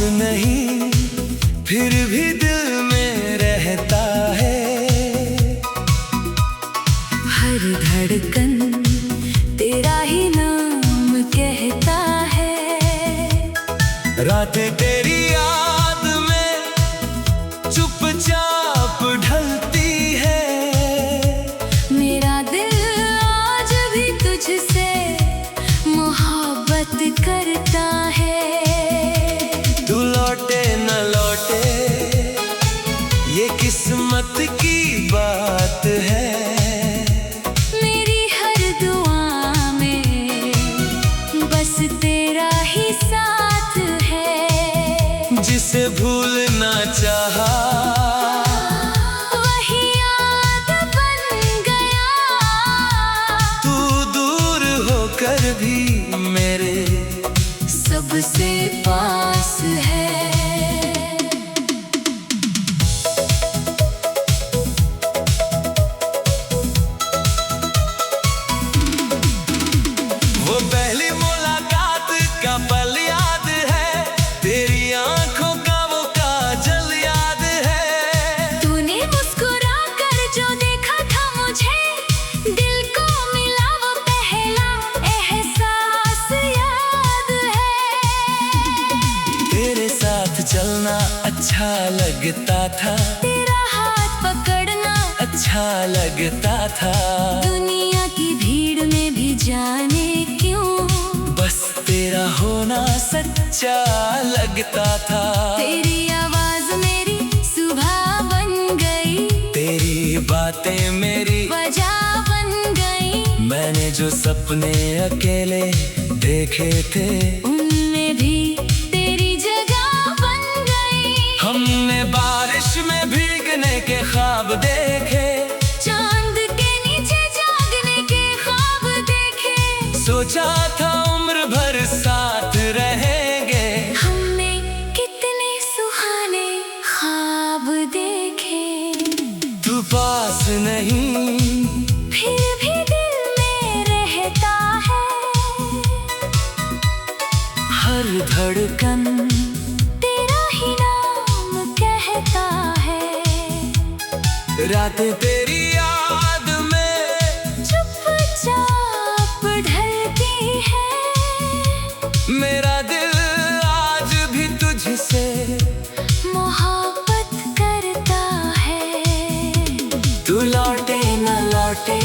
नहीं फिर भी दिल में रहता है। हर धड़कन तेरा ही नाम कहता है। रातें तेरी याद में चुपचाप ढलती है। मेरा दिल आज भी तुझसे मोहब्बत करता है। तू लौटे न लौटे ये किस्मत की बात है। मेरी हर दुआ में बस तेरा ही साथ है। जिसे भूलना चाहा वही याद बन गया। तू दूर होकर भी मेरे सबसे पास है। वो पहली मुलाकात का पल याद है। तेरी आंखों का वो काजल याद है। तूने मुस्कुरा कर जो देखा था मुझे, दिल को मिला वो पहला एहसास याद है। तेरे साथ चलना अच्छा लगता था। तेरा हाथ पकड़ना अच्छा लगता था। दुनिया की भीड़ में भी जाने क्यों बस तेरा होना सच्चा लगता था। तेरी आवाज मेरी सुबह बन गई। तेरी बातें मेरी वजह बन गई। मैंने जो सपने अकेले देखे थे उनमें भी तेरी जगह बन गई। हमने बारिश में भीगने के ख्वाब देखे। चांद के नीचे जागने के ख्वाब देखे। सोचा था उम्र भर साथ रहेंगे। हमने कितने सुहाने ख्वाब देखे। तू पास नहीं फिर भी दिल में रहता है। हर धड़कन तेरा ही नाम कहता है। रातें तेरी याद में चुपचाप ढलती है। मेरा दिल आज भी तुझसे मोहब्बत करता है। तू लौटे न लौटे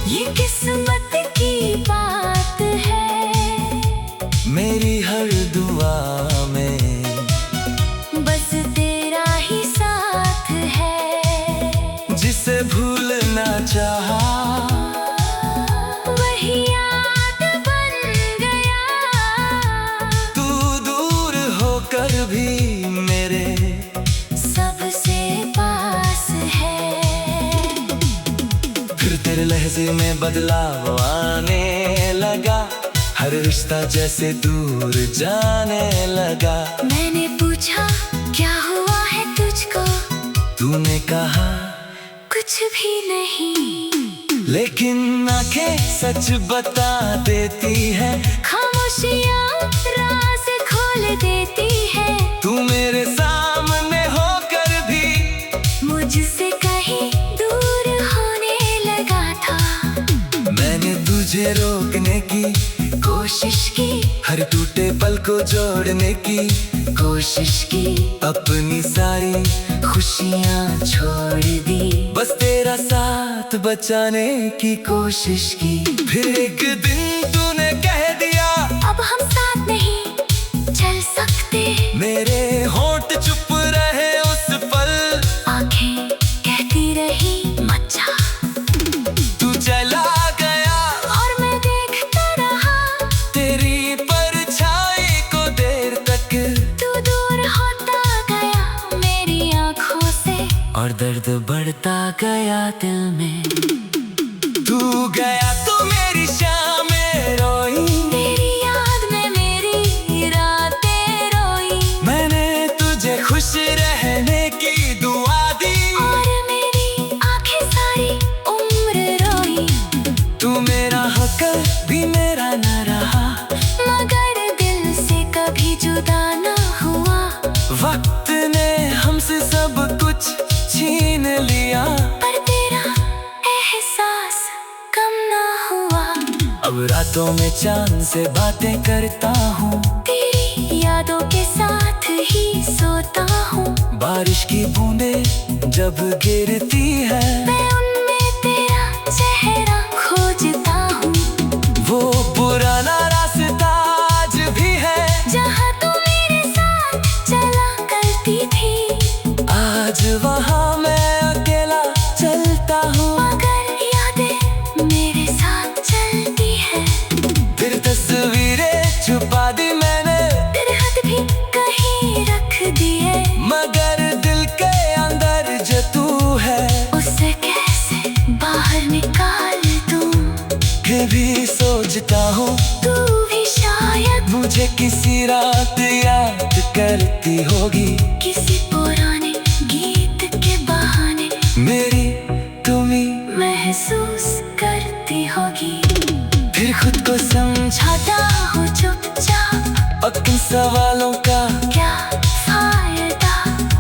ये किस्मत की बात है। मेरी हर दुआ में बस तेरा ही साथ है। जिसे भूलना चाहा वही याद बन गया। तू दूर होकर भी मेरे सबसे पास है। फिर तेरे लहजे में बदलाव आने लगा। हर रिश्ता जैसे दूर जाने लगा। मैंने पूछा क्या हुआ है तुझको, तूने कहा कुछ भी नहीं। लेकिन आंखें सच बता देती है। खामोशियाँ राज खोल देती है। तू मेरे सामने होकर भी मुझसे कहीं दूर होने लगा था। मैंने तुझे रोकने की कोशिश की, हर टूटे पल को जोड़ने की कोशिश की। अपनी सारी खुशियाँ छोड़ दी, बस तेरा साथ बचाने की कोशिश की। फिर एक दिन तूने कह दिया अब हम साथ नहीं चल सकते। मेरे होंठ चुप रहे उस पल। आंखें कहती रही मत जा। तू चला गया और मैं देखता रहा तेरी परछाई को देर तक। तू दूर होता गया मेरी आंखों से, और दर्द बढ़ता गया दिल में। तू गया तो मेरी शामें रोई। तेरी याद में मेरी रातें रोई। मैंने तुझे खुश रहने की दुआ दी। और मेरी आंखें सारी उम्र रोई। तू मेरा हक भी मेरा न रहा। मगर दिल से कभी जुदा रातों में चांद से बातें करता हूँ, तेरी यादों के साथ ही सोता हूँ। बारिश की बूंदें जब गिरती है, मैं उनमें तेरा चेहरा खोजता हूँ। वो पुराना रास्ता आज भी है, जहाँ तू मेरे साथ चला करती थी, आज वहाँ मैं अकेला चलता हूँ। मगर यादें मेरे साथ चलती है। फिर तस्वीरें छुपा दी मैंने, तेरे हाथ भी कहीं रख दिए, मगर दिल के अंदर जो तू है, उसे कैसे बाहर निकाल दूं। कभी सोचता हूँ तू भी शायद मुझे किसी रात याद करती होगी, किसी पुराने गीत के बहाने मेरी तुमी महसूस करती होगी। फिर खुद को समझाता हूँ चुपचाप, अब किन सवालों का क्या फायदा,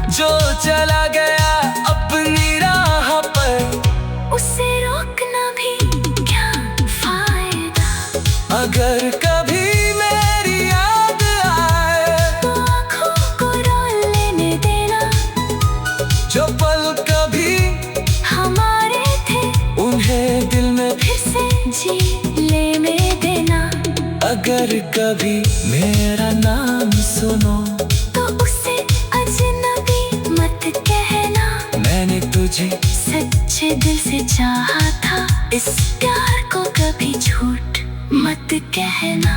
जो चला गया अपनी राह पर, उसे रोकना भी क्या फायदा। अगर कभी मेरी याद आए तो आँखों को रो लेने देना, जो पल कभी हमारे थे उन्हें दिल में, फिर से जी लेने देना। अगर कभी मेरा नाम सुनो तो उसे अजनबी मत कहना, मैंने तुझे सच्चे दिल से चाहा था, इस प्यार को कभी झूठ मत कहना।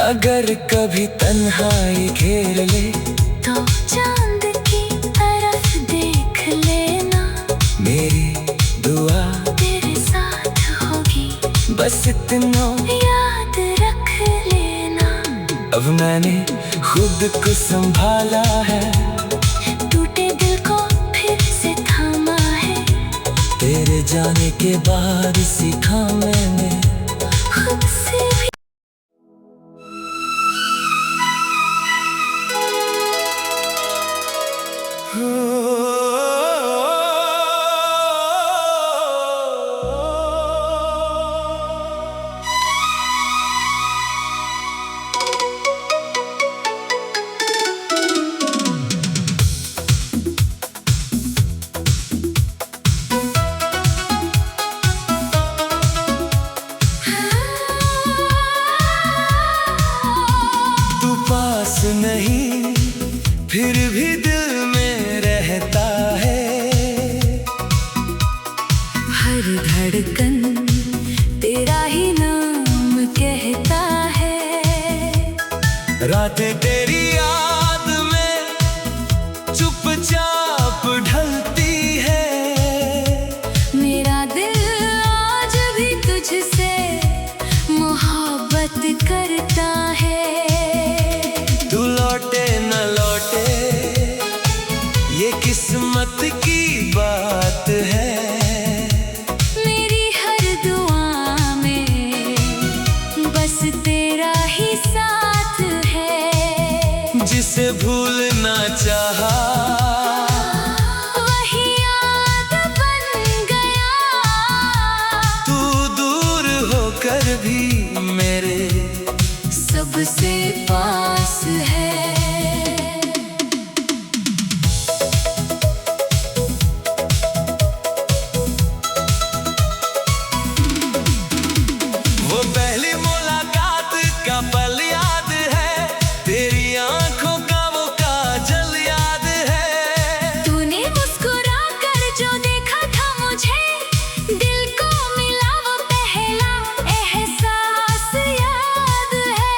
अगर कभी तन्हाई घेर ले तो चांद की तरफ देख लेना, मेरी दुआ तेरे साथ होगी, बस इतना याद रख लेना। अब मैंने खुद को संभाला है, टूटे दिल को फिर से थामा है, तेरे जाने के बाद सीखा मैंने खुद से भी। तू पास नहीं फिर भी दिल में रहता है, हर धड़कन तेरा ही नाम कहता है। रातें तेरी याद में चुपचाप ढलती है, मेरा दिल आज भी तुझसे मोहब्बत करता है। तू लौटे न लौटे ये किस्मत की बात है, मेरी हर दुआ में बस तेरा ही साथ है। जिसे भूलना चाहा वही याद बन गया, तू दूर होकर भी मेरे सबसे पास है। वो पहली मुलाकात का पल याद है, तेरी आंखों का वो काजल याद है। तूने मुस्कुरा कर जो देखा था मुझे, दिल को मिला वो पहला एहसास याद है।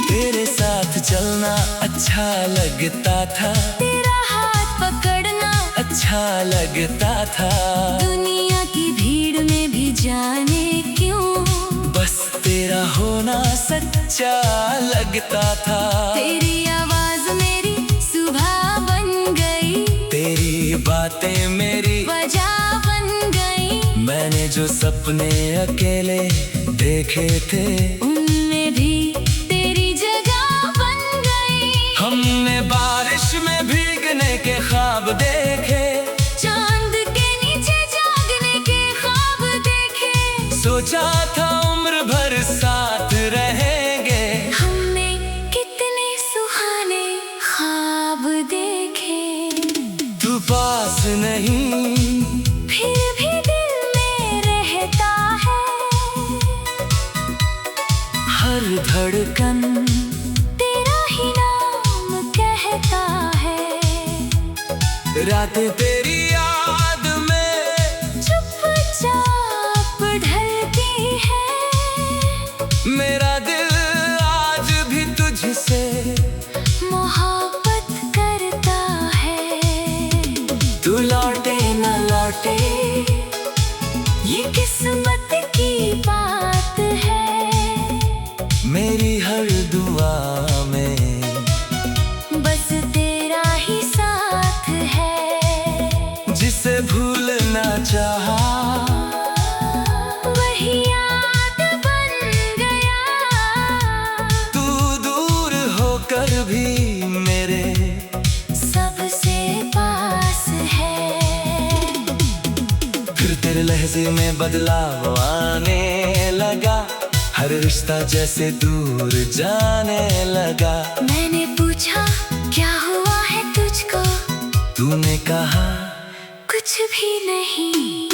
तेरे साथ चलना अच्छा लगता था, तेरा हाथ पकड़ना अच्छा लगता था, दुनिया की भीड़ में भी जाने क्यों, बस तेरा होना सच्चा लगता था। तेरी आवाज मेरी सुबह बन गई, तेरी बातें मेरी वजह बन गई। मैंने जो सपने अकेले देखे थे, उनमें भी तेरी जगह बन गई। हमने बारिश में भीगने के ख्वाब देखे, चांद के नीचे जागने के ख्वाब देखे, सोचा था हर धड़कन तेरा ही नाम कहता है। रातें तेरी याद में चुपचाप ढलती है। मेरा दिल आज भी तुझसे मोहब्बत करता है। तू लौटे न लौटे ये किस्मत की बात है। मेरी हर दुआ में बस तेरा ही साथ है। जिसे भूलना चाहा वही याद बन गया। तू दूर होकर भी मेरे सबसे पास है। फिर तेरे लहजे में बदलाव आने लगा। हर रिश्ता जैसे दूर जाने लगा। मैंने पूछा क्या हुआ है तुझको। तूने कहा कुछ भी नहीं।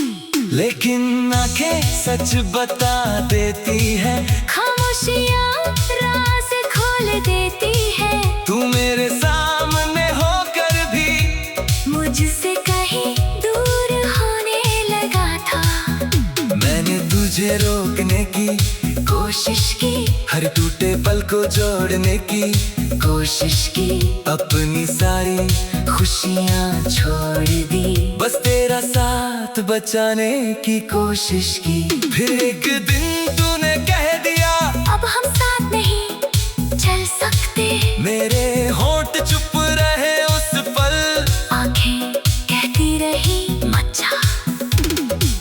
लेकिन आंखें सच बता देती है। खामोशियाँ राज खोल देती है। तू मेरे सामने होकर भी मुझसे कहीं दूर होने लगा था। मैंने तुझे रोकने की कोशिश की, हर टूटे पल को जोड़ने की कोशिश की। अपनी सारी खुशियाँ छोड़ दी। बस तेरा साथ बचाने की कोशिश की। फिर एक दिन तूने कह दिया अब हम साथ नहीं चल सकते। मेरे होंठ चुप रहे उस पल। आंखें कहती रही मत जा।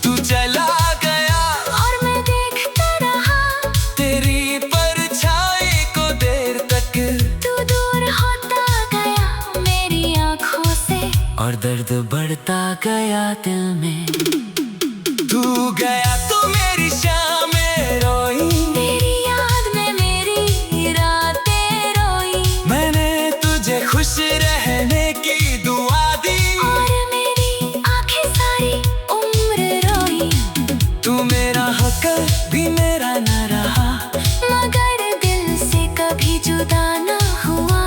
तू चला गया और मैं देखता रहा तेरी परछाई को देर तक। तू दूर होता गया मेरी आंखों से। और दर्द बढ़ता गया दिल में। तू गया तो मेरी शामें रोई। तेरी याद में मेरी रातें रोई। मैंने तुझे खुश रहने की दुआ दी। और मेरी आंखें सारी उम्र रोई। तू मेरा हक भी मेरा न रहा। मगर दिल से कभी जुदा न हुआ।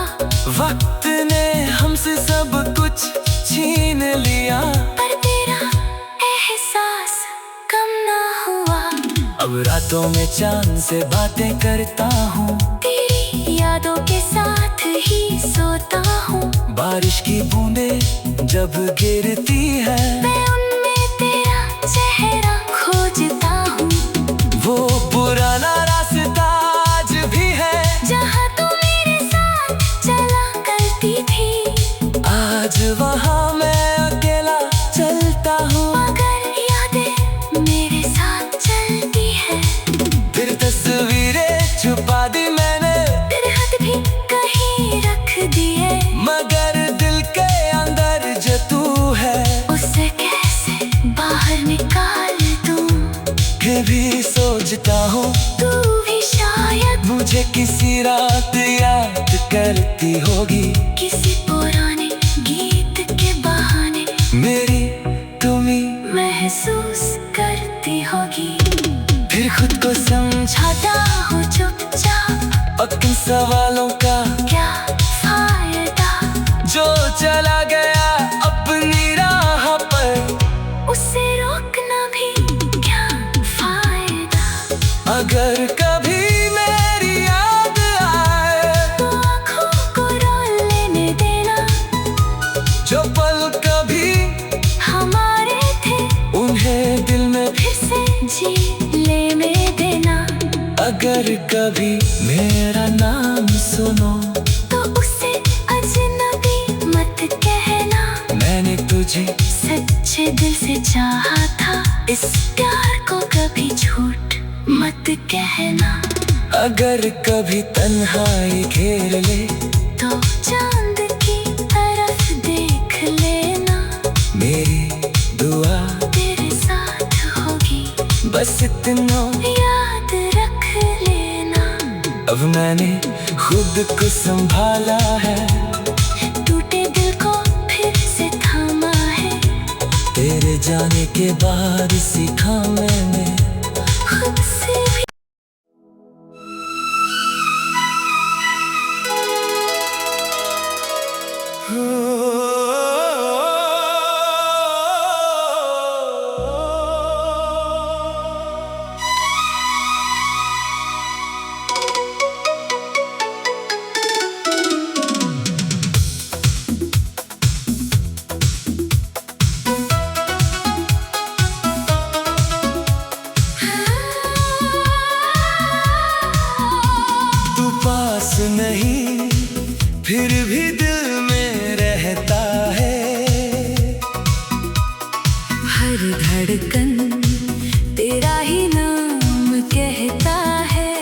वक्त ने हमसे सब कुछ छीन लिया। पर तेरा एहसास कम न हुआ। अब रातों में चांद से बातें करता हूँ। तेरी यादों के साथ ही सोता हूँ। बारिश की बूंदें जब गिरती है मैं उनमें तेरा चेहरा खोजता हूँ। वो पुराना रास्ता आज भी है जहाँ तू मेरे साथ चला करती थी। आज वहाँ मैं अकेला चलता हूँ। मगर यादें मेरे साथ चलती है। फिर तस्वीरें छुपा दी मैंने। तेरे हाथ भी कहीं रख दिए। मगर दिल के अंदर जो तू है उसे कैसे बाहर निकाल दूँ। कभी सोचता हूँ तू भी शायद मुझे किसी रात याद करती होगी। किसी पुराने गीत के बहाने मेरी तुम्ही महसूस करती होगी। फिर खुद को समझाता हूँ चुपचाप। और किन सवालों का क्या फायदा जो चला गया अपनी राह पर। उसे रोकना भी क्या फायदा। अगर कभी मेरी याद आए तो आँखों को रो लेने देना। जो पल कभी हमारे थे उन्हें दिल में फिर से जी लेने देना। अगर कभी मेरा नाम सुनो तो उसे अजनबी मत कहना। मैंने तुझे सच्चे दिल से चाहा था। इस प्यार को कभी झूठ मत कहना। अगर कभी तन्हाई घेर ले तो चांद की तरफ देख लेना। मेरी दुआ तेरे साथ होगी बस इतना याद रख लेना। अब मैंने खुद को संभाला है। टूटे दिल को फिर से थामा है। तेरे जाने के बाद सीखा मैंने खुद से भी नहीं फिर भी दिल में रहता है। हर धड़कन तेरा ही नाम कहता है।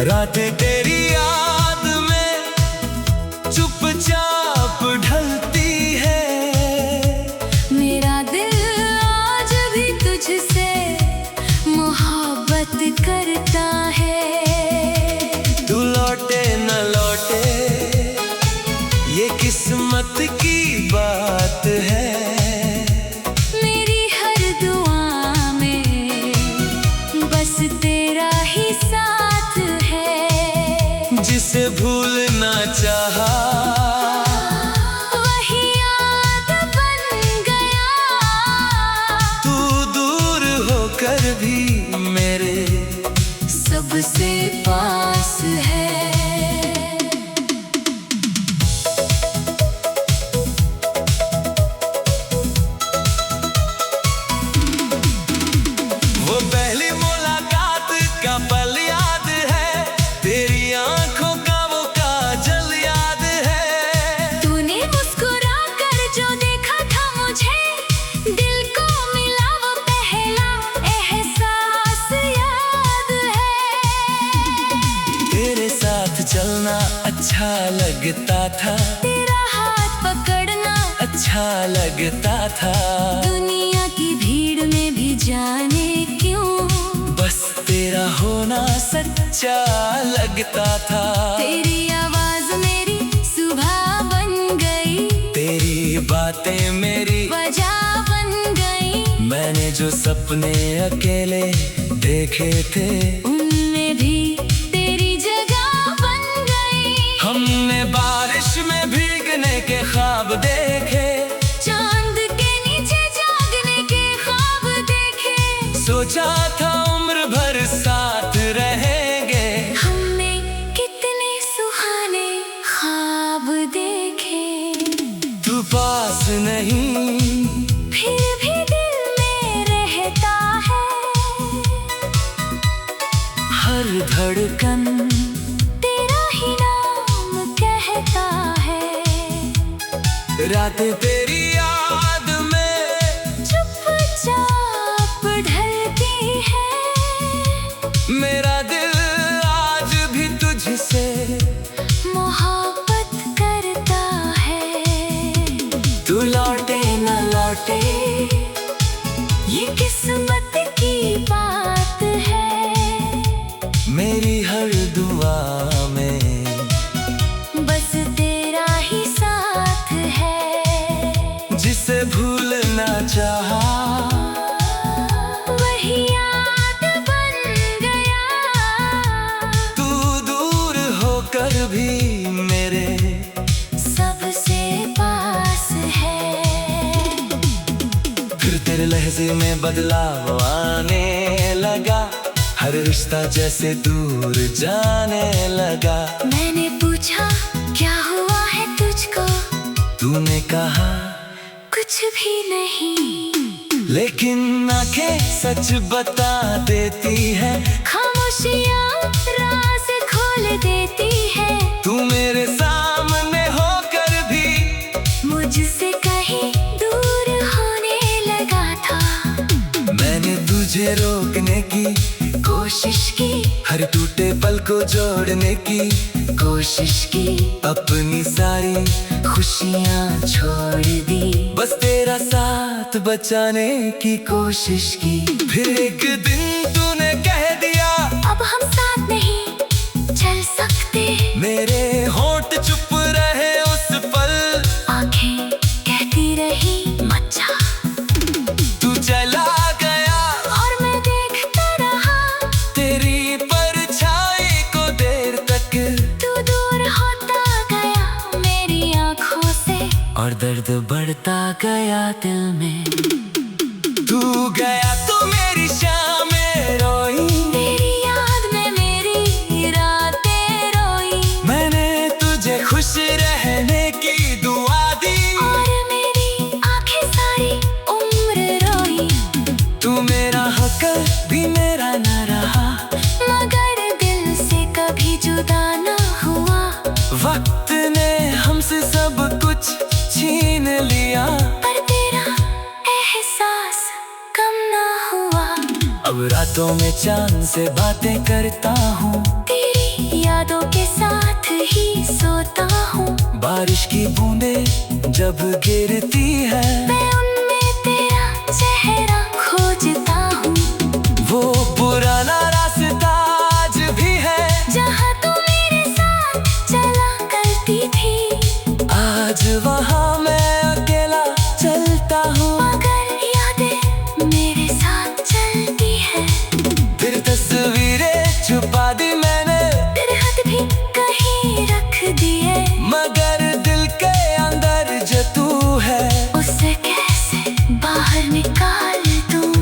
रातें तेरी याद में चुपचाप ढलती है। मेरा दिल आज भी तुझसे मोहब्बत करता है। तू लौटे न लौटे ये किस्मत की बात है। मेरी हर दुआ में बस तेरा ही साथ है। जिसे भूलना चाहा वही याद बन गया। तू दूर होकर भी मेरे सबसे पास है। वो पहली मुलाकात का पल याद है। तेरी आंखों का वो काजल याद है। तूने मुस्कुरा कर जो देखा था मुझे, दिल को मिला वो पहला एहसास याद है। तेरे साथ चलना अच्छा लगता था। तेरा हाथ पकड़ना अच्छा लगता था। दुनिया की भीड़ में भी जाने क्यों बस तेरा होना सच्चा लगता था। तेरी आवाज मेरी सुबह बन गई। तेरी बातें मेरी वजह बन गई। मैंने जो सपने अकेले देखे थे उनमें भी तेरी जगह बन गई। हमने बारिश में भीगने के ख्वाब देखे। चांद के नीचे जागने के ख्वाब देखे। सोचा था उम्र भर साथ रहेंगे। हमने कितने सुहाने ख्वाब देखे। तू पास नहीं फिर भी दिल में रहता है। हर धड़कन तेरा ही नाम कहता है। रातें तेरी याद में चुपचाप ढलती है। मेरा दिल आज भी तुझसे मोहब्बत करता है। तू लौटे न लौटे ये किस्मत की बात है। मेरी हर दुआ में बस तेरा ही साथ है। जिसे भूलना चाहा वही याद बन गया। तू दूर होकर भी मेरे सबसे पास है। फिर तेरे लहजे में बदलाव आने लगा। हर रिश्ता जैसे दूर जाने लगा। मैंने पूछा क्या हुआ है तुझको, तूने कहा कुछ भी नहीं। लेकिन आंखें सच बता देती है। खामोशियाँ राज खोल देती है। तू मेरे सामने होकर भी मुझसे कहीं दूर होने लगा था। मैंने तुझे रोकने की कोशिश की, हर टूटे पल को जोड़ने की कोशिश की। अपनी सारी खुशियाँ छोड़ दी, बस तेरा साथ बचाने की कोशिश की। फिर एक दिन तूने कह दिया अब हम साथ नहीं चल सकते। मेरे होंठ चुप रहे उस पल। आंखें कहती रही मत जा। तू चला गया और मैं देखता रहा तेरी परछाई को देर तक। तू दूर होता गया मेरी आंखों से, और दर्द बढ़ता गया दिल में। तू गया तो मेरी शामें रोई। तेरी याद में मेरी रातें रोई। मैंने तुझे खुश रहने की दुआ दी। और मेरी आंखें सारी उम्र रोई। तू मेरा हक भी मेरा न रहा। मगर दिल से कभी जुदा अब रातों में चांद से बातें करता हूँ, तेरी यादों के साथ ही सोता हूँ। बारिश की बूंदें जब गिरती है, मैं उनमें तेरा चेहरा खोजता हूँ। वो पुराना रास्ता आज भी है, जहाँ तू मेरे साथ चला करती थी, आज वहाँ मैं अकेला चलता हूँ। मगर यादें मेरे साथ चलती है। फिर तस्वीरें छुपा दी मैंने, तेरे हाथ भी कहीं रख दिए, मगर दिल के अंदर जो तू है, उसे कैसे बाहर निकाल दूं।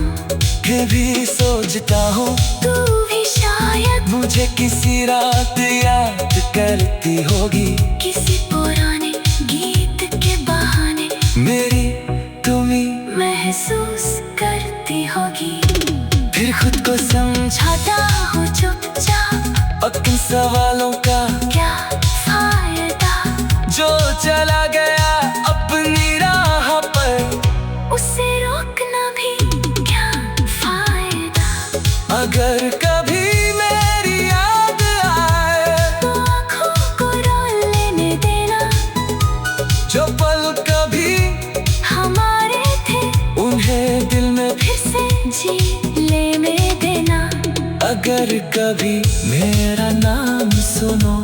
कभी सोचता हूँ तू भी शायद मुझे किसी रात याद करती होगी, किसी पुराने गीत के बहाने मेरी तुम्ही महसूस करती होगी। फिर खुद को समझाता छाता हूँ चुपचाप, और किन सवालों का क्या फायदा, जो चला गया अपनी राह पर, उसे रोकना भी क्या फायदा। अगर कभी मेरी याद आए तो आँखों को रो लेने देना, जो पल कभी हमारे थे उन्हें दिल में, फिर से जी लेने देना। अगर कभी मेरा नाम सुनो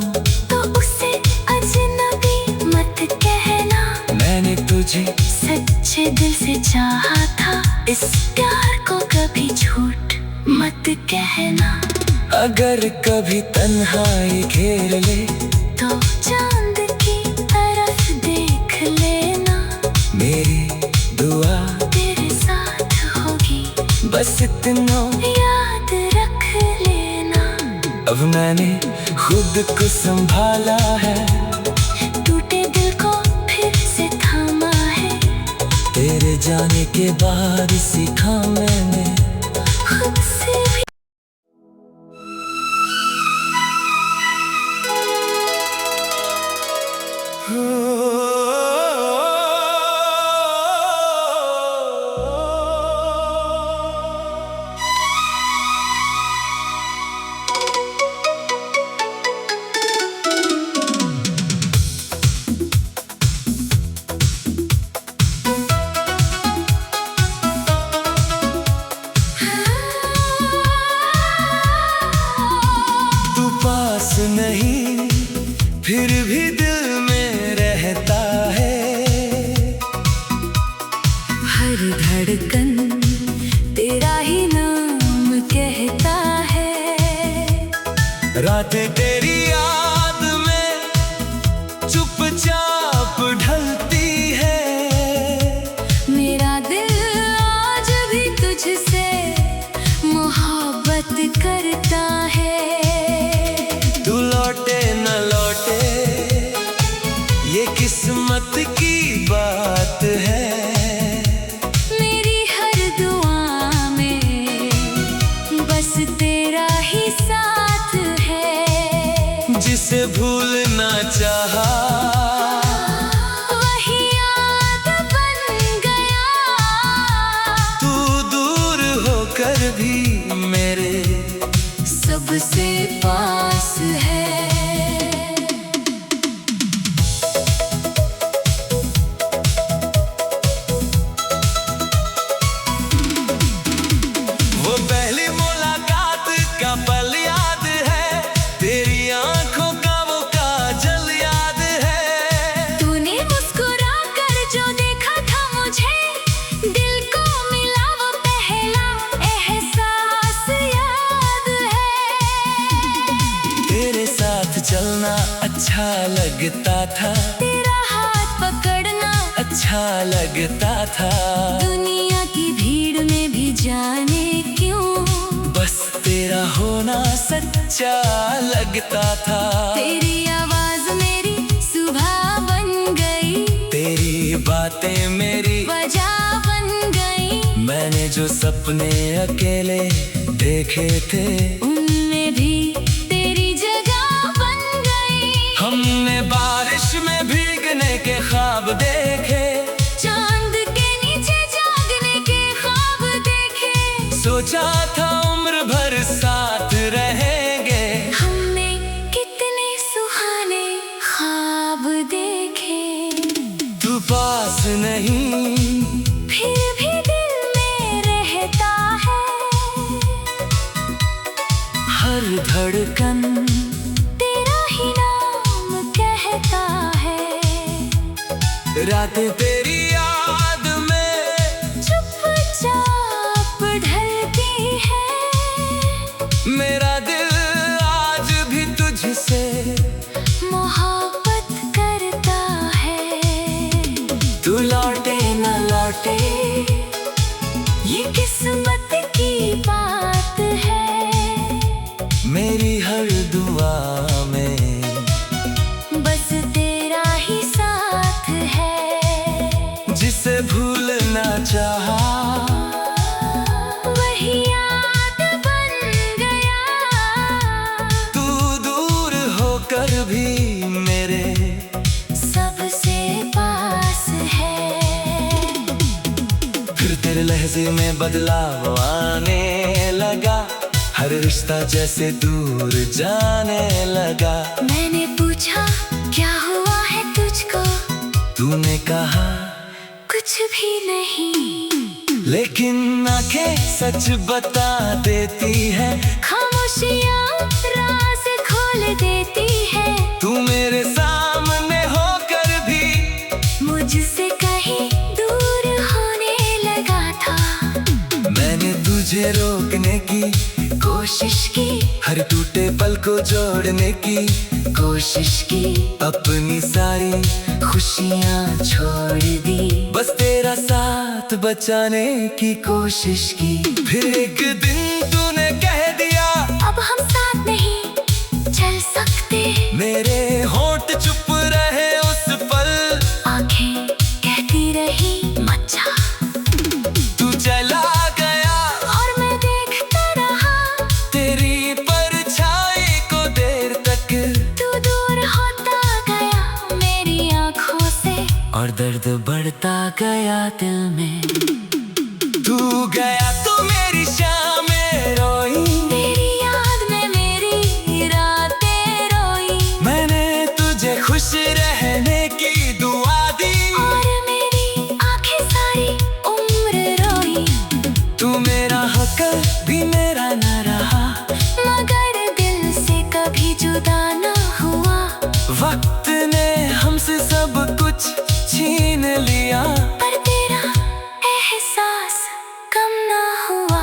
तो उसे अजनबी मत कहना, मैंने तुझे सच्चे दिल से चाहा था, इस प्यार को कभी झूठ मत कहना। अगर कभी तन्हाई घेर ले तो चांद की तरफ देख लेना, मेरी दुआ तेरे साथ होगी, बस इतना याद रख लेना। अब मैंने खुद को संभाला है, टूटे दिल को फिर से थामा है, तेरे जाने के बाद सीखा मैंने खुद से भी। तू पास नहीं फिर भी दिल में रहता है, हर धड़कन तेरा ही नाम कहता है। रातें तेरी याद में चुपचाप ढलती है, मेरा दिल आज भी तुझसे मोहब्बत करता है। तू लौटे न लौटे ये किस्मत की बात है, मेरी हर दुआ में बस तेरा ही साथ है। जिसे भूलना चाहा वही याद बन गया, तू दूर होकर भी मेरे सबसे पास है। वो पहली मुलाकात का पल याद है, तेरी आंखों का वो काजल याद है। तूने मुस्कुरा कर जो देखा था मुझे, दिल को मिला वो पहला एहसास याद है। तेरे साथ चलना अच्छा लगता था, तेरा हाथ पकड़ना अच्छा लगता था, दुनिया की भीड़ में भी जाने क्यों, बस तेरा होना सच्चा लगता था। तेरी आवाज मेरी सुबह बन गई, तेरी बातें मेरी वजह बन गई। मैंने जो सपने अकेले देखे थे, उनमें भी तेरी जगह बन गई। हमने बारिश में भीगने के ख्वाब देखे, चांद के नीचे जागने के ख्वाब देखे, सोचा था मन तेरा ही नाम कहता है। रातें तेरी याद में चुपचाप ढलती है। मेरा दिल आज भी तुझसे मोहब्बत करता है। तू लौटे न लौटे ये किस्मत की बात है। मेरी हर दुआ में बस तेरा ही साथ है। जिसे भूलना चाहा वही याद बन गया। तू दूर होकर भी मेरे सबसे पास है। फिर तेरे लहजे में बदलाव आने लगा। हर रिश्ता जैसे दूर जाने लगा। मैंने पूछा क्या हुआ है तुझको। तूने कहा कुछ भी नहीं। लेकिन आंखें सच बता देती है। खामोशियाँ राज खोल देती है। तू मेरे सामने होकर भी मुझसे कहीं दूर होने लगा था। मैंने तुझे रोकने की कोशिश की, हर टूटे पल को जोड़ने की कोशिश की। अपनी सारी खुशियाँ छोड़ दी। बस तेरा साथ बचाने की कोशिश की। फिर एक दिन तूने कह दिया अब हम साथ नहीं चल सकते। मेरे होंठ चुप रहे उस पल। आंखें कहती रही मत जा। तू चला गया और मैं देखता रहा तेरी परछाई को देर तक। तू दूर होता गया मेरी आंखों से। और दर्द बढ़ता गया दिल में। तू गया तो मेरी शामें रोई। तेरी याद में मेरी रातें रोई। मैंने तुझे खुश रहने की दुआ दी। और मेरी आंखें सारी उम्र रोई। तू मेरा हक भी मेरा न रहा। मगर दिल से कभी जुदा न हुआ। वक्त ने हमसे सब कुछ छीन लिया। पर तेरा एहसास कम न हुआ।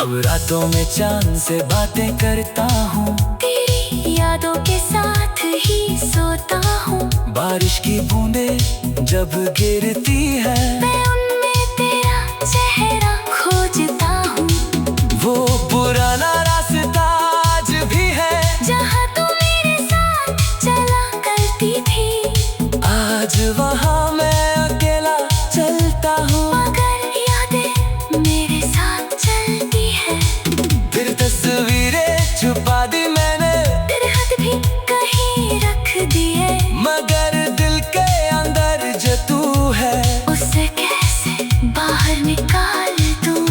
अब रातों में चांद से बातें करता हूँ। तेरी यादों के साथ ही सोता हूँ। बारिश की बूंदें जब गिरती है मैं उनमें तेरा चेहरा खोजता हूँ। वो पुराना रास्ता आज भी है जहाँ तू मेरे साथ चला करती थी। आज वहाँ मैं अकेला चलता हूँ। मगर यादें मेरे साथ चलती है। फिर तस्वीरें छुपा दी मैंने। तेरे हाथ भी कहीं रख दिए। मगर दिल के अंदर जो तू है उसे कैसे बाहर निकाल दूं।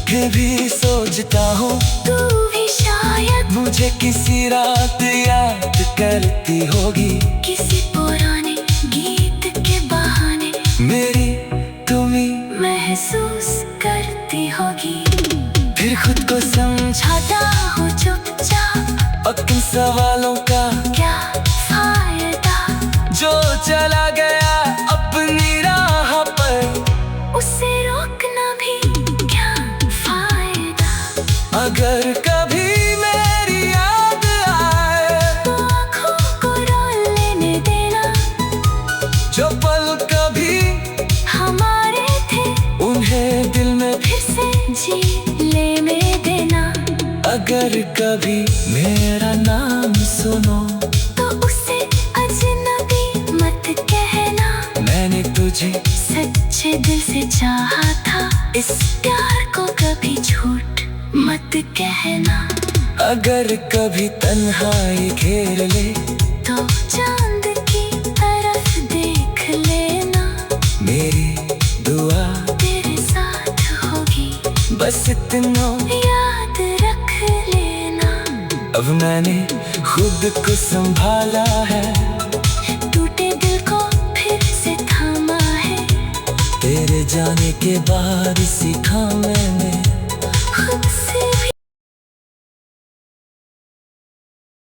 फिर भी सोचता हूँ तू भी शायद मुझे किसी रात याद करती होगी। किसी पुराने गीत के बहाने मेरी तुम्ही महसूस करती होगी। फिर खुद को समझाता हूँ चुपचाप अब किन सवालों का क्या फायदा। जो चला गया अपनी राह पर। उसे रोकना भी क्या फायदा। अगर कभी मेरी याद आए तो आँखों को रो लेने देना। जो पल कभी हमारे थे उन्हें दिल में फिर से जी लेने देना। अगर कभी मेरा नाम सुनो तो उसे अजनबी मत कहना। मैंने तुझे सच्चे दिल से चाहा था। इस प्यार को कभी झूठ मत कहना। अगर कभी तन्हाई घेर ले तो चांद की तरफ देख लेना। मेरी दुआ तेरे साथ होगी बस इतना याद रख लेना। अब मैंने खुद को संभाला है। टूटे दिल को फिर से थामा है। तेरे जाने के बाद सीखा मैंने